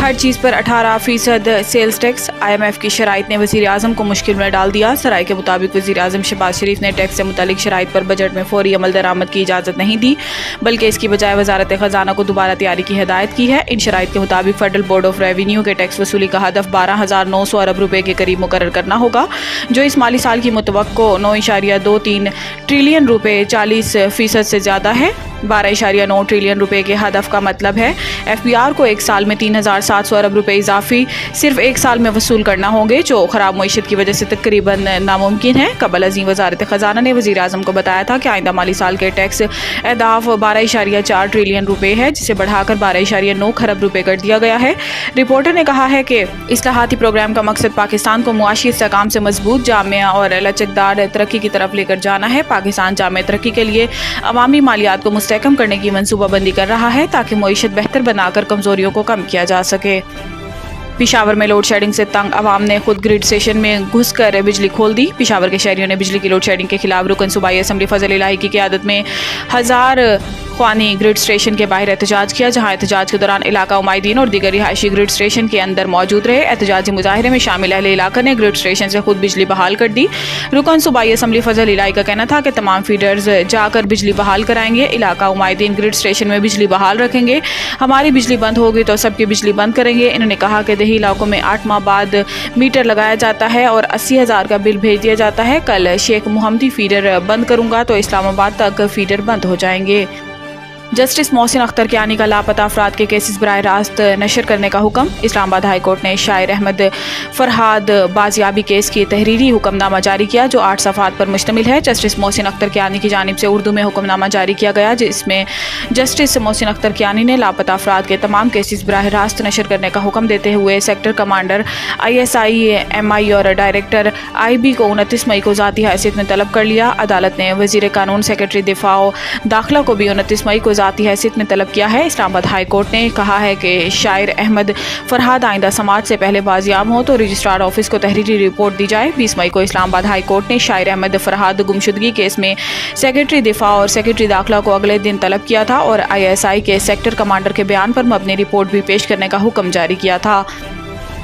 हर चीज़ पर 18% sales tax. IMF की शराइत ने वज़ीर आज़म को मुश्किल में डाल दिया। सराय के मुताबिक वज़ीर आज़म शहबाज शरीफ ने टैक्स से मुतालिक शराइत पर बजट में फौरी अमल दरामद की इजाज़त नहीं दी, बल्कि इसकी बजाय वजारत ख़जाना को दोबारा तैयारी की हिदायत की है। इन शराइत के मुताबिक फेडरल बोर्ड ऑफ रेवेन्यू के टैक्स वसूली का हदफ 12,900 अरब रुपये के करीब मुकर्रर करना होगा, जो इस माली साल की मुतवक्को 9.23 ट्रिलियन रुपये 40% से ज़्यादा है। 12.9 ट्रिलियन रुपए के हदफ का मतलब है FBR को एक साल में 3,700 अरब रुपए इजाफी सिर्फ एक साल में वसूल करना होंगे, जो ख़राब मईशत की वजह से तकरीबन नामुमकिन है। कबल अज़ीम वज़ारत ख़जाना ने वज़ीर आज़म को बताया था कि आइंदा माली साल के टैक्स अहदाफ 12.4 ट्रिलियन रुपए है, जिसे बढ़ाकर 12.9 खरब रुपए कर दिया गया है। रिपोर्टर ने कहा है कि इस्लाहाती प्रोग्राम का मकसद पाकिस्तान को मुआशी इस्तेहकाम से मजबूत, जामिया और लचकदार तरक्की की तरफ लेकर जाना है। पाकिस्तान जामिया तरक्की के लिए अवामी मालियात को मुस्तहकम करने की मनसूबाबंदी कर रहा है, ताकि मईशत बेहतर बनाकर कमजोरियों को कम किया जा सके। पिशावर में लोड शेडिंग से तंग अवाम ने खुद ग्रिड स्टेशन में घुसकर बिजली खोल दी। पिशावर के शहरियों ने बिजली की लोड शेडिंग के खिलाफ रुकन सूबाई असम्बली फजल इलाही की क़यादत में 1000 ख्वानी ग्रिड स्टेशन के बाहर एहतजाज किया, जहाँ एहतजाज के दौरान इलाका उमायदीन और दीगर रिहायशी ग्रिड स्टेशन के अंदर मौजूद रहे। एहतजाजी मुजाहरे में शामिल अहले इलाका ने ग्रिड स्टेशन से खुद बिजली बहाल कर दी। रुकन सूबाई असम्बली फजल इलाही का कहना था कि तमाम फीडर्स जाकर बिजली बहाल कराएंगे। इलाका उमायदीन ग्रिड स्टेशन में बिजली बहाल रखेंगे। हमारी बिजली बंद होगी तो सबकी बिजली बंद करेंगे। इन्होंने कहा कि दही इलाकों में 8 माह बाद मीटर लगाया जाता है और 80,000 का बिल भेज दिया जाता है। कल शेख मोहम्मदी फीडर बंद करूंगा तो इस्लामाबाद तक फीडर बंद हो जाएंगे। जस्टिस मोहसिन अख्तर कियानी का लापता अफराद के केसेस बराह रास्त नशर करने का हुक्म। इस्लामाबाद हाई कोर्ट ने शायर अहमद फरहाद बाजियाबी केस की तहरीरी हुक्मनामा जारी किया, जो 8 सफ़ात पर मुश्तमिल है। जस्टिस मोहसिन अख्तर कियानी की जानिब से उर्दू में हुक्मनामा जारी किया गया, जिसमें जस्टिस मोहसिन अख्तर कियानी ने लापता अफराद के तमाम केसेस बराह रास्त नशर करने का हुक्म देते हुए सेक्टर कमांडर ISI MI और डायरेक्टर IB को 29 मई को ज़ाती हैसियत में तलब कर लिया। अदालत ने वज़ीर कानून, सेक्रेटरी दिफा दाखिला को भी 29 मई को ज़ाती हैसियत में तलब किया है। इस्लामाबाद हाई कोर्ट ने कहा है कि शायर अहमद फरहाद आइंदा समाज से पहले बाजियाब हो तो रजिस्ट्रार ऑफिस को तहरीरी रिपोर्ट दी जाए। 20 मई को इस्लामाबाद हाई कोर्ट ने शायर अहमद फरहाद गुमशुदगी केस में सेक्रेटरी दिफा और सेक्रेटरी दाखिला को अगले दिन तलब किया था और ISI के सेक्टर कमांडर के बयान पर मबनी रिपोर्ट भी पेश करने का हुक्म जारी किया था।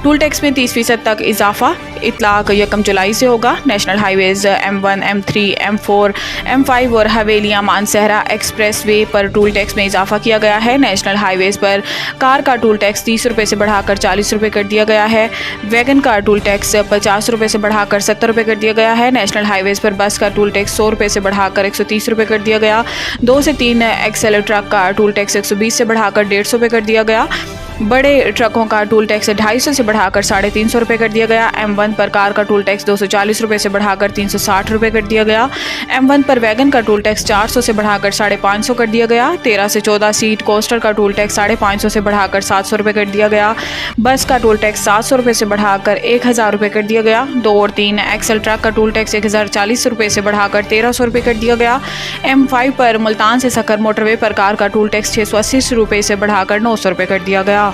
टूल टैक्स में 30% तक इजाफा। इतलाक 1 जुलाई से होगा। National highways M1, M3, M4, M5 और हवेलियाँ मानसहरा एक्सप्रेस वे पर टूल टैक्स में इजाफा किया गया है। नेशनल हाईवेज पर कार का टूल टैक्स 30 रुपये से बढ़ाकर 40 रुपये कर दिया गया है। वैगन का टूल टैक्स 50 रुपये से बढ़ाकर 70 रुपये कर दिया गया है। नेशनल हाईवेज पर बस का टूल टैक्स 100 रुपये से बढ़ाकर 130 रुपये कर दिया गया। 2 से 3 एक्सेल ट्रक का टूल टैक्स 120 से बढ़ाकर 150 रुपये कर दिया गया। बड़े ट्रकों का टूल टैक्स 250 से बढ़ाकर 350 रुपये कर दिया गया। M1 पर कार का टूल टैक्स 240 रुपये से बढ़ाकर 360 रुपये कर दिया गया। M1 पर वैगन का टूल टैक्स 400 से बढ़ाकर 550 कर दिया गया। 13 से 14 सीट कोस्टर का टूल टैक्स 550 से बढ़ाकर 700 रुपये कर दिया गया। बस का टूल टैक्स 700 रुपये से बढ़ाकर 1000 रुपये कर दिया गया। 2 और 3 एक्सेल ट्रक का टूल टैक्स 1040 रुपये से बढ़ाकर 1300 रुपये कर दिया गया। M5 पर मुल्तान से सकर मोटरवे पर कार का टूल टैक्स 680 रुपये से बढ़ाकर 900 रुपये कर दिया गया।